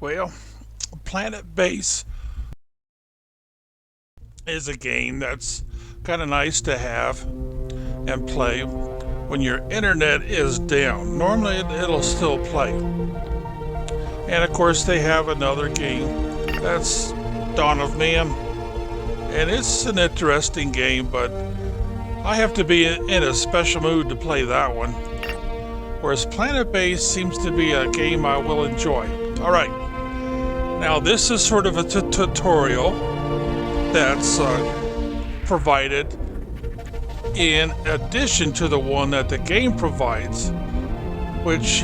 Well, Planetbase is a game that's kind of nice to have and play when your internet is down. Normally it'll still play. And of course they have another game that's Dawn of Man. And it's an interesting game, but I have to be in a special mood to play that one. Whereas Planetbase seems to be a game I will enjoy. Alright, now this is sort of a tutorial that's provided in addition to the one that the game provides, which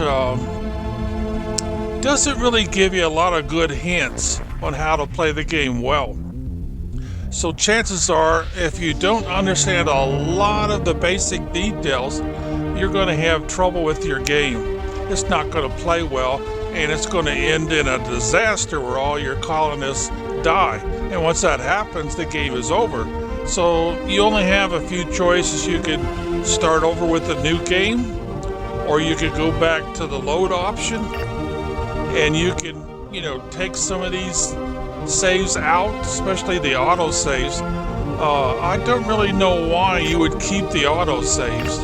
doesn't really give you a lot of good hints on how to play the game well. So chances are, if you don't understand a lot of the basic details, you're going to have trouble with your game. It's not going to play well, and it's going to end in a disaster where all your colonists die. And once that happens, the game is over. So you only have a few choices. You can start over with a new game, or you could go back to the load option, and you can, take some of these saves out, especially the auto saves. I don't really know why you would keep the auto saves.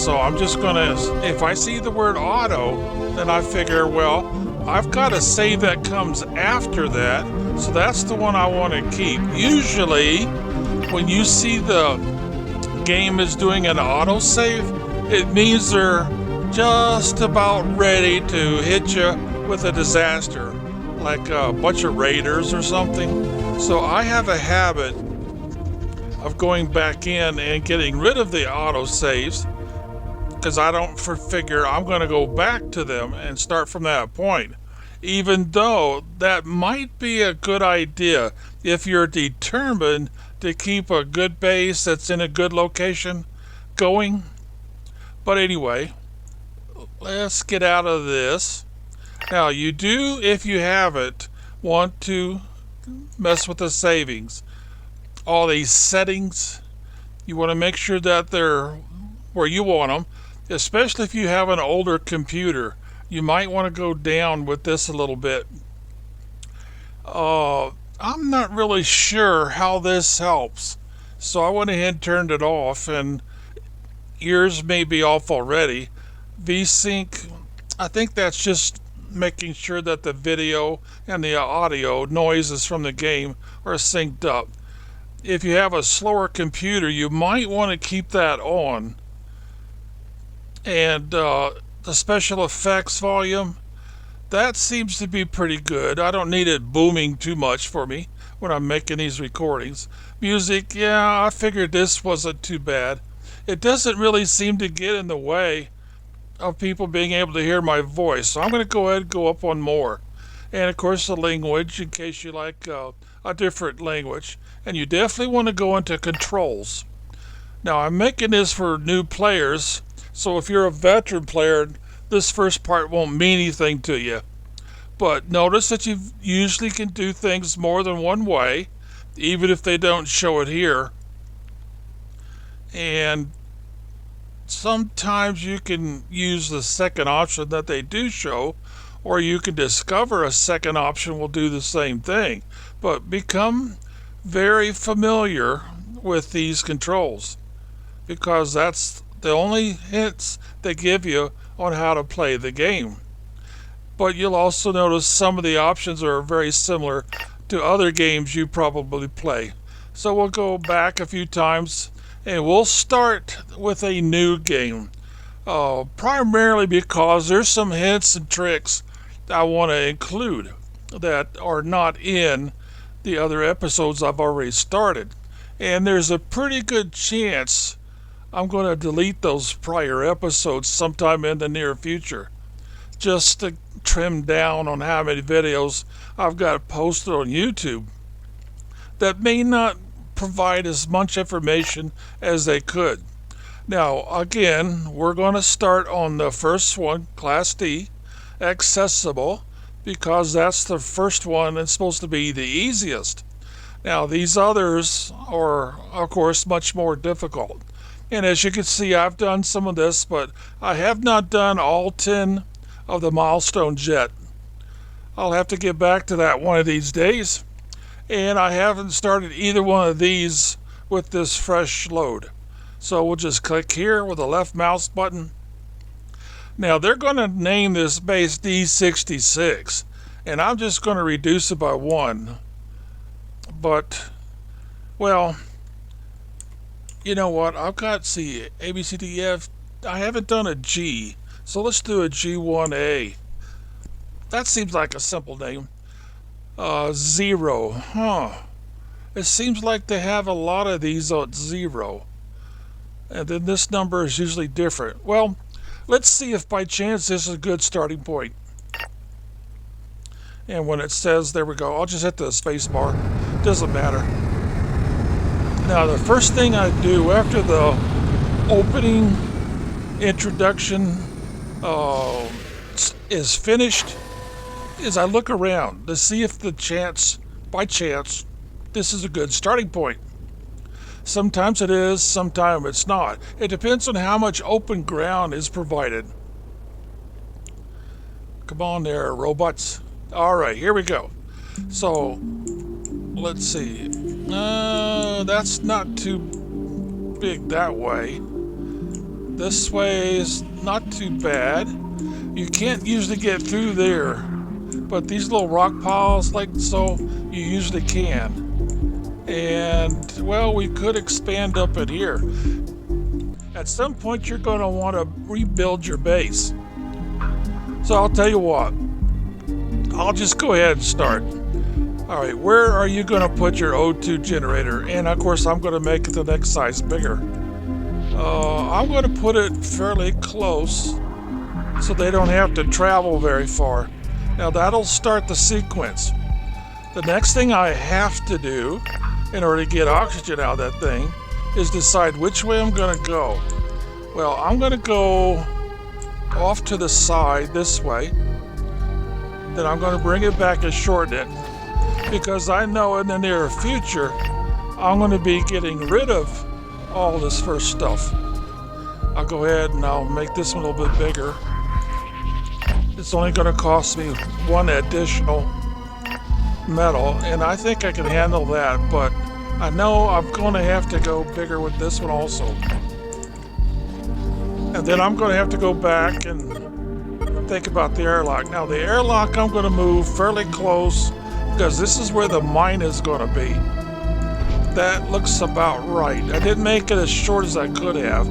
So I'm just gonna, if I see the word auto, then I figure, well, I've got a save that comes after that, so that's the one I want to keep. Usually, when you see the game is doing an auto save, it means they're just about ready to hit you with a disaster, like a bunch of raiders or something. So I have a habit of going back in and getting rid of the auto saves, because I don't figure I'm going to go back to them and start from that point, even though that might be a good idea if you're determined to keep a good base that's in a good location going. But anyway, let's get out of this. Now, you do, if you have it, want to mess with the savings. All these settings, you want to make sure that they're where you want them, especially if you have an older computer. You might want to go down with this a little bit. I'm not really sure how this helps, so I went ahead and turned it off, and yours may be off already. VSync, I think that's just making sure that the video and the audio noises from the game are synced up. If you have a slower computer, you might want to keep that on. And the special effects volume, that seems to be pretty good. I don't need it booming too much for me when I'm making these recordings. Music, yeah, I figured this wasn't too bad. It doesn't really seem to get in the way of people being able to hear my voice. So I'm going to go ahead and go up one more. And of course the language, in case you like a different language. And you definitely want to go into controls. Now I'm making this for new players, so if you're a veteran player, this first part won't mean anything to you. But notice that you usually can do things more than one way, even if they don't show it here. And sometimes you can use the second option that they do show, or you can discover a second option will do the same thing. But become very familiar with these controls, because that's the only hints they give you on how to play the game. But you'll also notice some of the options are very similar to other games you probably play. So we'll go back a few times, and we'll start with a new game. Primarily because there's some hints and tricks I want to include that are not in the other episodes I've already started. And there's a pretty good chance I'm going to delete those prior episodes sometime in the near future, just to trim down on how many videos I've got posted on YouTube that may not provide as much information as they could. Now, again, we're going to start on the first one, Class D, accessible, because that's the first one and supposed to be the easiest. Now, these others are, of course, much more difficult. And as you can see, I've done some of this, but I have not done all 10 of the milestones yet. I'll have to get back to that one of these days. And I haven't started either one of these with this fresh load. So we'll just click here with the left mouse button. Now they're going to name this base D66, and I'm just going to reduce it by 1. But, well, you know what? I've got, see, A, B, C, D, E, F. I haven't done a G, so let's do a G1a. That seems like a simple name. 0, huh? It seems like they have a lot of these at 0. And then this number is usually different. Well, let's see if by chance this is a good starting point. And when it says, there we go, I'll just hit the space bar. Doesn't matter. Now the first thing I do after the opening introduction is finished is I look around to see if by chance, this is a good starting point. Sometimes it is, sometimes it's not. It depends on how much open ground is provided. Come on there, robots. All right, here we go. So, let's see. That's not too big that way. This way is not too bad. You can't usually get through there, but these little rock piles like so, you usually can. And, well, we could expand up in here. At some point, you're going to want to rebuild your base. So I'll tell you what. I'll just go ahead and start. All right, where are you going to put your O2 generator? And, of course, I'm going to make it the next size bigger. I'm going to put it fairly close so they don't have to travel very far. Now, that'll start the sequence. The next thing I have to do in order to get oxygen out of that thing is decide which way I'm going to go. Well, I'm going to go off to the side this way. Then I'm going to bring it back and shorten it, because I know in the near future I'm going to be getting rid of all this first stuff. I'll go ahead and I'll make this one a little bit bigger. It's only going to cost me 1 additional metal, and I think I can handle that, but I know I'm going to have to go bigger with this one also. And then I'm going to have to go back and think about the airlock. Now the airlock I'm going to move fairly close because this is where the mine is going to be. That looks about right. I didn't make it as short as I could have.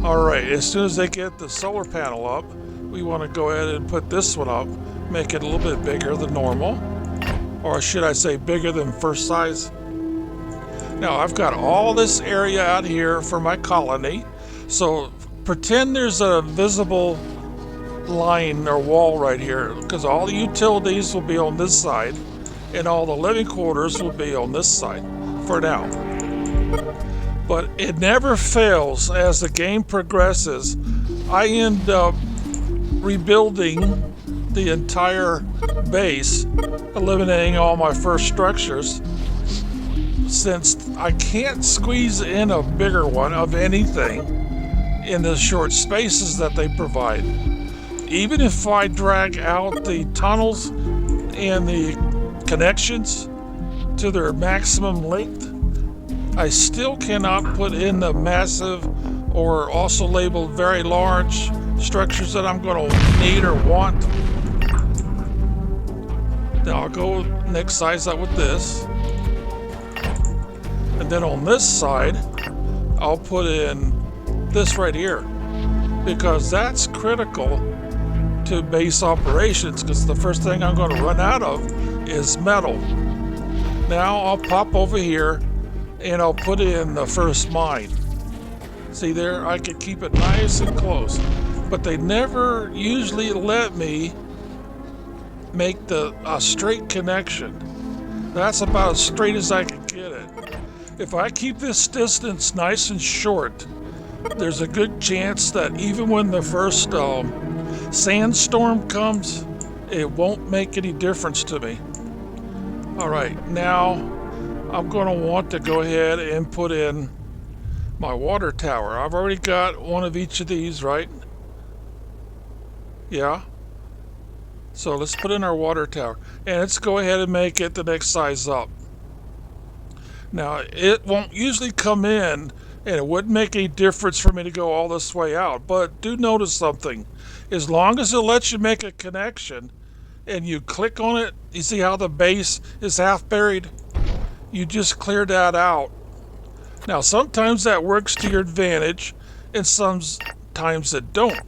Alright, as soon as they get the solar panel up, we want to go ahead and put this one up, make it a little bit bigger than normal. Or should I say bigger than first size? Now I've got all this area out here for my colony. So pretend there's a visible line or wall right here, because all the utilities will be on this side and all the living quarters will be on this side for now. But it never fails as the game progresses. I end up rebuilding the entire base, eliminating all my first structures, since I can't squeeze in a bigger one of anything in the short spaces that they provide. Even if I drag out the tunnels and the connections to their maximum length, I still cannot put in the massive or also labeled very large structures that I'm going to need or want. Now I'll go next size up with this. And then on this side, I'll put in this right here, because that's critical to base operations, because the first thing I'm going to run out of is metal. Now I'll pop over here and I'll put in the first mine. See there, I can keep it nice and close, but they never usually let me make a straight connection. That's about as straight as I can get it. If I keep this distance nice and short, there's a good chance that even when the first sandstorm comes, it won't make any difference to me. All right, now I'm going to want to go ahead and put in my water tower. I've already got one of each of these, right? Yeah. So let's put in our water tower, and let's go ahead and make it the next size up. Now, it won't usually come in, and it wouldn't make any difference for me to go all this way out, but do notice something. As long as it lets you make a connection, and you click on it, you see how the base is half buried? You just clear that out. Now, sometimes that works to your advantage, and sometimes it don't.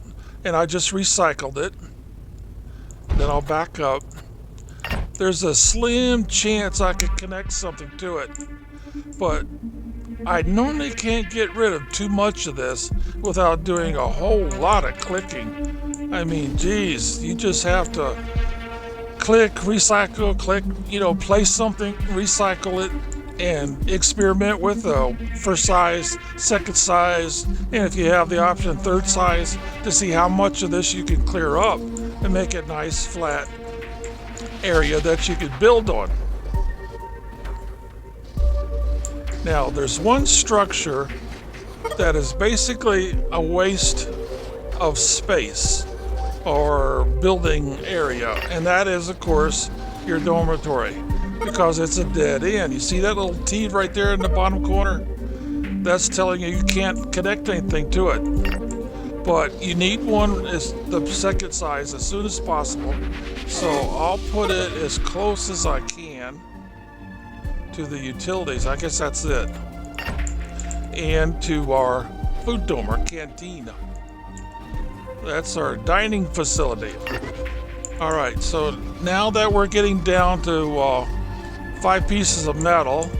And I just recycled it. Then I'll back up. There's a slim chance I could connect something to it, but I normally can't get rid of too much of this without doing a whole lot of clicking. I mean, geez, you just have to click, recycle, click, place something, recycle it, and experiment with first size, second size, and if you have the option third size, to see how much of this you can clear up and make it nice flat area that you could build on. Now, there's one structure that is basically a waste of space or building area, and that is, of course, your dormitory, because it's a dead end. You see that little T right there in the bottom corner? That's telling you can't connect anything to it. But you need one as the second size as soon as possible. So I'll put it as close as I can to the utilities. I guess that's it. And to our food dome, our canteen. That's our dining facility. All right, so now that we're getting down to 5 pieces of metal,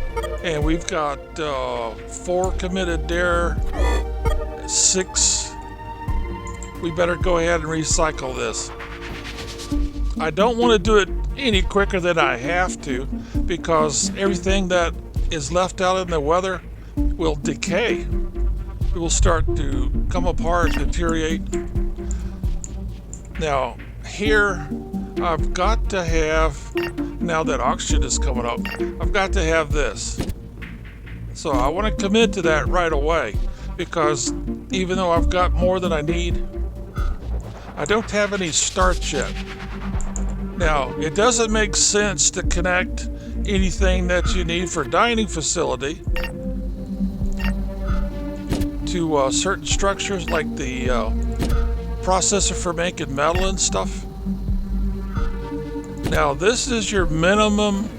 and we've got 4 committed there, 6. We better go ahead and recycle this. I don't want to do it any quicker than I have to, because everything that is left out in the weather will decay. It will start to come apart, deteriorate. Now, here I've got to have, now that oxygen is coming up, I've got to have this. So I want to commit to that right away, because even though I've got more than I need, I don't have any starch yet. Now, it doesn't make sense to connect anything that you need for dining facility to certain structures like the processor for making metal and stuff. Now, this is your minimum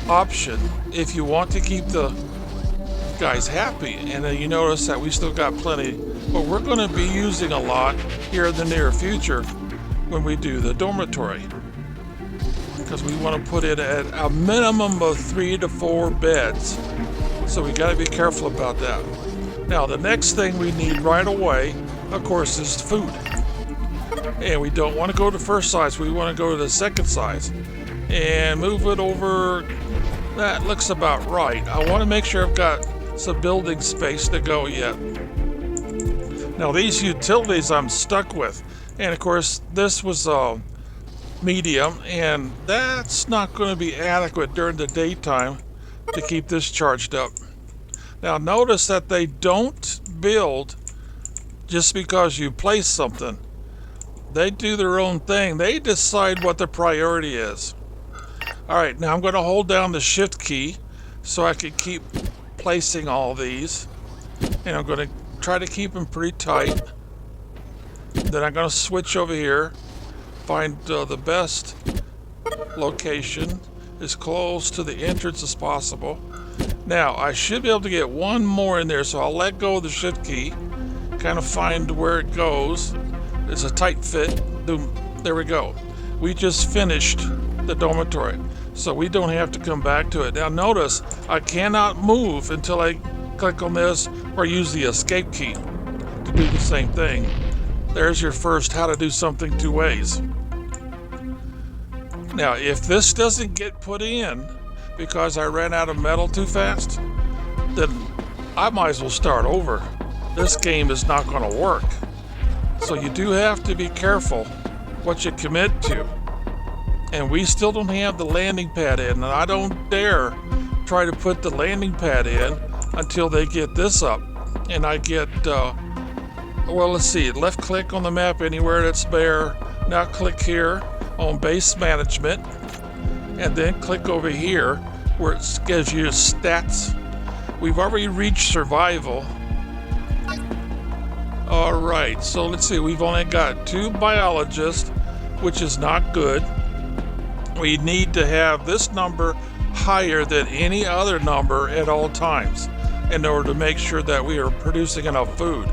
option if you want to keep the guys happy. And you notice that we still got plenty, but we're going to be using a lot here in the near future when we do the dormitory, because we want to put it at a minimum of 3 to 4 beds. So we got to be careful about that. Now, the next thing we need right away, of course, is food. And we don't want to go to first size. We want to go to the second size and move it over. That looks about right. I want to make sure I've got some building space to go yet. Now, these utilities I'm stuck with. And of course, this was medium, and that's not going to be adequate during the daytime to keep this charged up. Now, notice that they don't build just because you place something. They do their own thing. They decide what the priority is. All right, now I'm going to hold down the shift key so I can keep placing all these. And I'm going to try to keep them pretty tight. Then I'm going to switch over here, find the best location as close to the entrance as possible. Now, I should be able to get one more in there, so I'll let go of the shift key, kind of find where it goes. It's a tight fit. There we go. We just finished the dormitory, so we don't have to come back to it. Now, notice I cannot move until I click on this or use the escape key to do the same thing. There's your first how to do something 2 ways. Now, if this doesn't get put in because I ran out of metal too fast, then I might as well start over. This game is not going to work. So you do have to be careful what you commit to. And we still don't have the landing pad in, and I don't dare try to put the landing pad in until they get this up. And I get, well, let's see, left click on the map anywhere that's bare, Now click here on base management, and then click over here where it gives you stats. We've already reached survival. Alright, so let's see, we've only got 2 biologists, which is not good. We need to have this number higher than any other number at all times in order to make sure that we are producing enough food.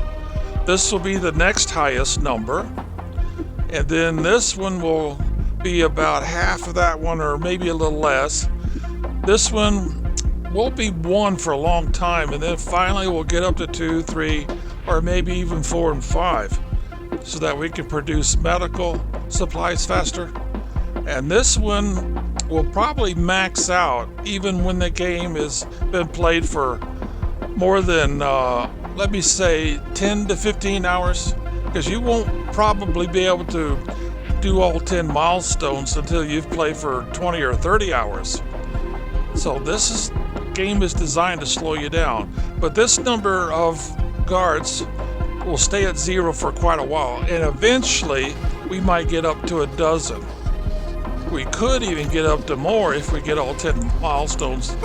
This will be the next highest number, and then this one will be about half of that one, or maybe a little less. This one will be 1 for a long time, and then finally we'll get up to 2, 3, or maybe even 4 and 5, so that we can produce medical supplies faster. And this one will probably max out even when the game has been played for more than, let me say, 10 to 15 hours, because you won't probably be able to do all 10 milestones until you've played for 20 or 30 hours. So this game is designed to slow you down. But this number of guards will stay at 0 for quite a while, and eventually we might get up to a dozen. We could even get up to more if we get all 10 milestones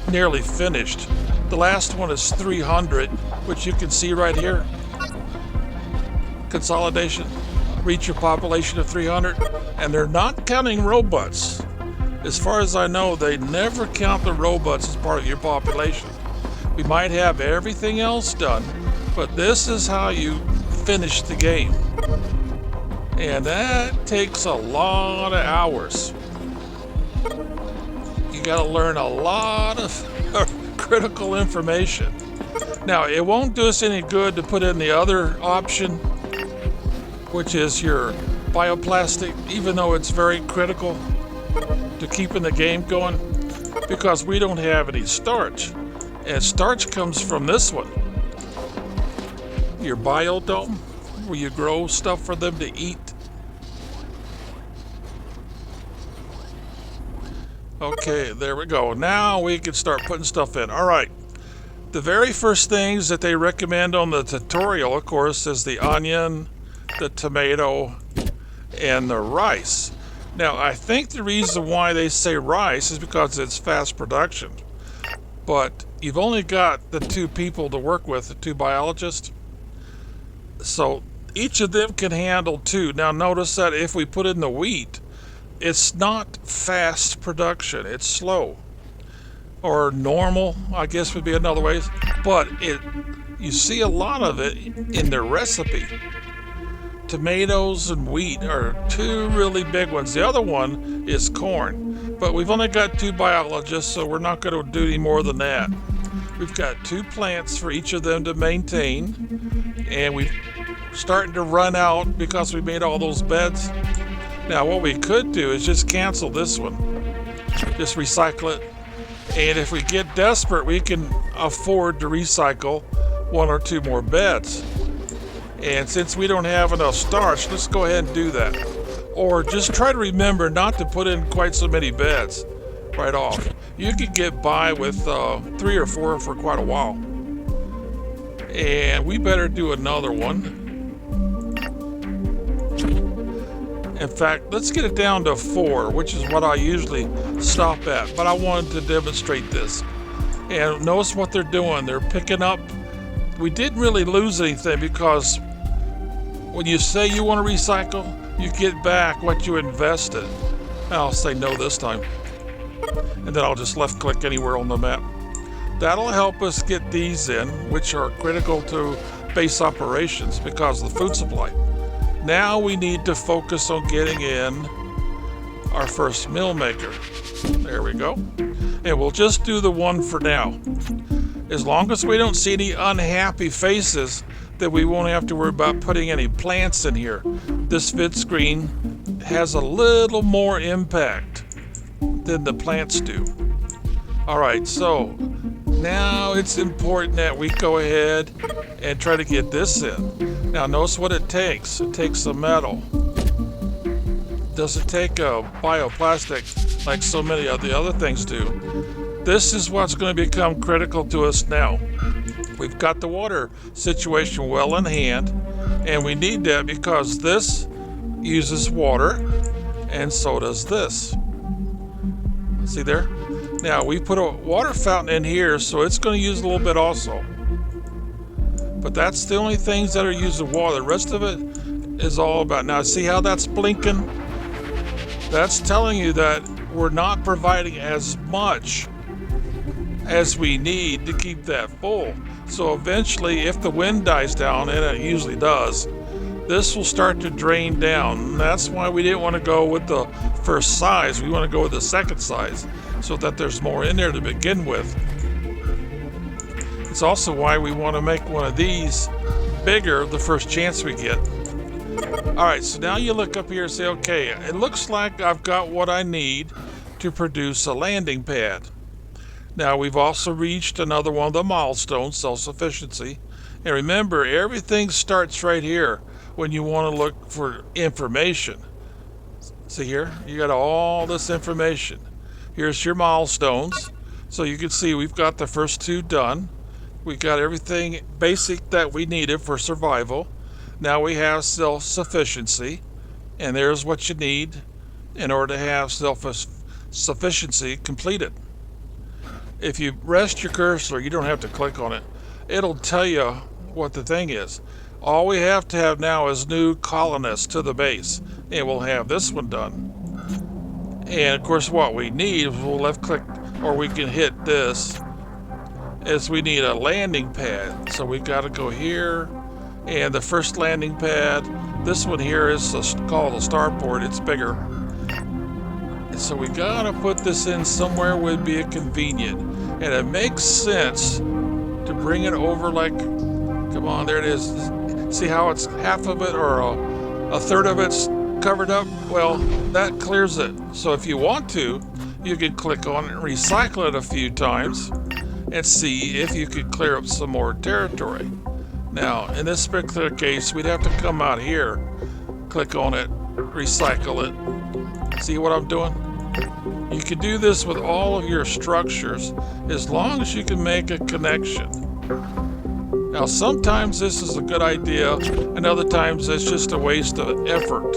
nearly finished. The last one is 300, which you can see right here. Consolidation, reach your population of 300, and they're not counting robots. As far as I know, they never count the robots as part of your population. We might have everything else done, but this is how you finish the game. And that takes a lot of hours. You gotta learn a lot of critical information. Now, it won't do us any good to put in the other option, which is your bioplastic, even though it's very critical to keeping the game going, because we don't have any starch. And starch comes from this one, your biodome, where you grow stuff for them to eat. Okay, there we go. Now we can start putting stuff in. All right. The very first things that they recommend on the tutorial, of course, is the onion, the tomato, and the rice. Now, I think the reason why they say rice is because it's fast production. But you've only got the 2 people to work with, the 2 biologists. So each of them can handle 2. Now, notice that if we put in the wheat, it's not fast production, it's slow. Or normal, I guess would be another way. But you see a lot of it in their recipe. Tomatoes and wheat are 2 really big ones. The other one is corn. But we've only got 2 biologists, so we're not going to do any more than that. We've got 2 plants for each of them to maintain. And we're starting to run out because we made all those beds. Now, what we could do is just cancel this one. Just recycle it. And if we get desperate, we can afford to recycle 1 or 2 more beds. And since we don't have enough starch, let's go ahead and do that. Or just try to remember not to put in quite so many beds right off. You could get by with 3 or 4 for quite a while. And we better do another one. In fact, let's get it down to 4, which is what I usually stop at. But I wanted to demonstrate this. And notice what they're doing. They're picking up. We didn't really lose anything because when you say you want to recycle, you get back what you invested. I'll say no this time. And then I'll just left click anywhere on the map. That'll help us get these in, which are critical to base operations because of the food supply. Now we need to focus on getting in our first mill maker. There we go. And we'll just do the 1 for now. As long as we don't see any unhappy faces, then we won't have to worry about putting any plants in here. This vid screen has a little more impact than the plants do. All right, so now it's important that we go ahead and try to get this in. Now notice what it takes. It takes a metal. Doesn't take a bioplastic like so many of the other things do. This is what's going to become critical to us now. We've got the water situation well in hand, and we need that because this uses water, and so does this. See there? Now we put a water fountain in here, so it's going to use a little bit also. But that's the only things that are using water. The rest of it is all about. Now see how that's blinking? That's telling you that we're not providing as much as we need to keep that full. So eventually, if the wind dies down, and it usually does, this will start to drain down. And that's why we didn't want to go with the first size. We want to go with the second size so that there's more in there to begin with. It's also why we want to make one of these bigger the first chance we get. Alright, so now you look up here and say, okay, it looks like I've got what I need to produce a landing pad. Now we've also reached another one of the milestones, self-sufficiency. And remember, everything starts right here when you want to look for information. See here, you got all this information. Here's your milestones. So you can see we've got the first two done. We got everything basic that we needed for survival. Now we have self-sufficiency, and there's what you need in order to have self-sufficiency completed. If you rest your cursor, you don't have to click on it. It'll tell you what the thing is. All we have to have now is new colonists to the base, and we'll have this one done. And of course what we need is we'll left click, or we can hit this, is we need a landing pad. So we've got to go here, and the first landing pad, this one here is called a starport. It's bigger. So we gotta put this in somewhere would be convenient, and it makes sense to bring it over like, come on, there it is. See how it's half of it or a third of it's covered up? Well, that clears it. So if you want to, you can click on it and recycle it a few times and see if you could clear up some more territory. Now, in this particular case, we'd have to come out here, click on it, recycle it. See what I'm doing? You can do this with all of your structures as long as you can make a connection. Now, sometimes this is a good idea, and other times it's just a waste of effort.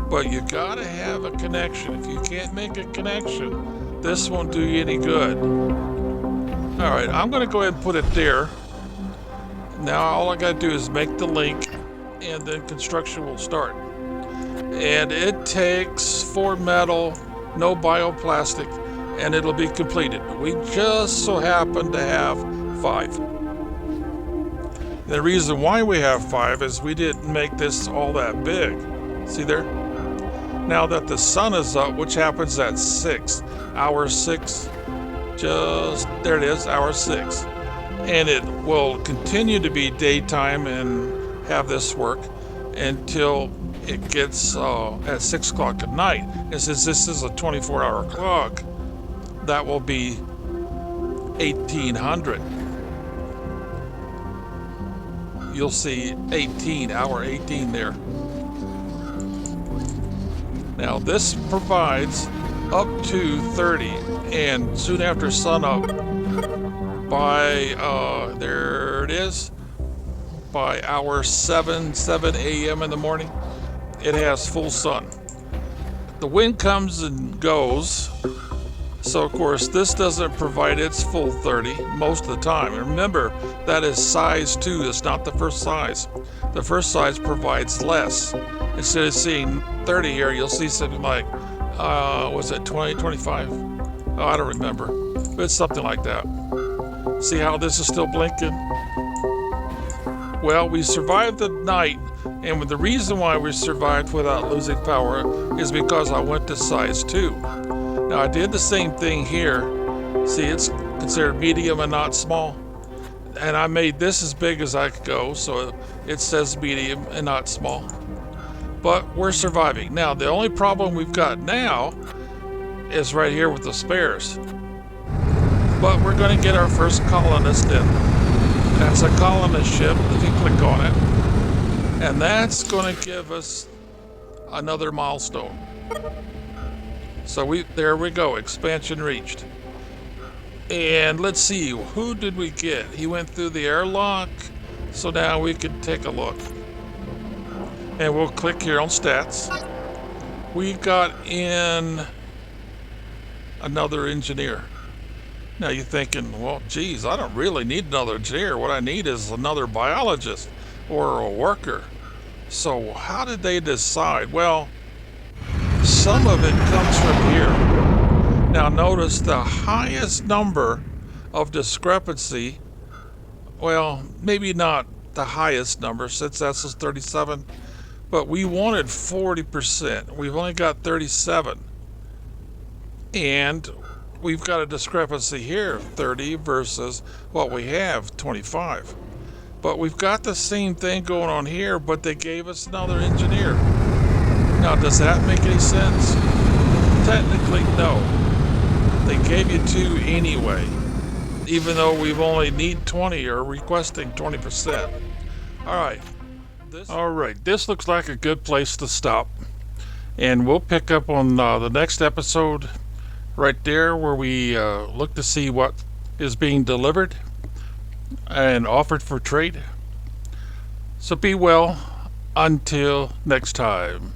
But you gotta have a connection. If you can't make a connection, this won't do you any good. All right, I'm gonna go ahead and put it there. Now all I gotta do is make the link, and then construction will start. And it takes 4 metal, no bioplastic, and it'll be completed. We just so happen to have 5. The reason why we have 5 is we didn't make this all that big. See there? Now that the sun is up, which happens at 6, hour 6, just there it is, hour 6. And it will continue to be daytime and have this work until it gets at 6 o'clock at night. And since this is a 24-hour clock, that will be 1800. You'll see 18, hour 18 there. Now this provides up to 30, and soon after sunup, by there it is, by hour 7 a.m. in the morning, it has full sun. The wind comes and goes, so of course this doesn't provide its full 30 most of the time. And remember, that is size 2, it's not the first size. The first size provides less. Instead of seeing 30 here, you'll see something like, was it 20, 25? Oh, I don't remember, but it's something like that. See how this is still blinking? Well, we survived the night, and the reason why we survived without losing power is because I went to size 2. Now I did the same thing here. See, it's considered medium and not small. And I made this as big as I could go, so it says medium and not small. But we're surviving. Now, the only problem we've got now is right here with the spares. But we're going to get our first colonist in. That's a colonist ship, if you click on it. And that's going to give us another milestone. So there we go, expansion reached. And let's see, who did we get? He went through the airlock, so now we can take a look. And we'll click here on stats. We got in another engineer. Now you're thinking, well, geez, I don't really need another engineer. What I need is another biologist or a worker. So how did they decide? Well, some of it comes from here. Now notice the highest number of discrepancy, well, maybe not the highest number since that's 37, but we wanted 40%. We've only got 37. And we've got a discrepancy here, 30 versus what we have, 25. But we've got the same thing going on here, but they gave us another engineer. Now, does that make any sense? Technically, no. They gave you 2 anyway, even though we've only need 20 or requesting 20%. All right, this looks like a good place to stop. And we'll pick up on the next episode right there where we look to see what is being delivered and offered for trade. So be well until next time.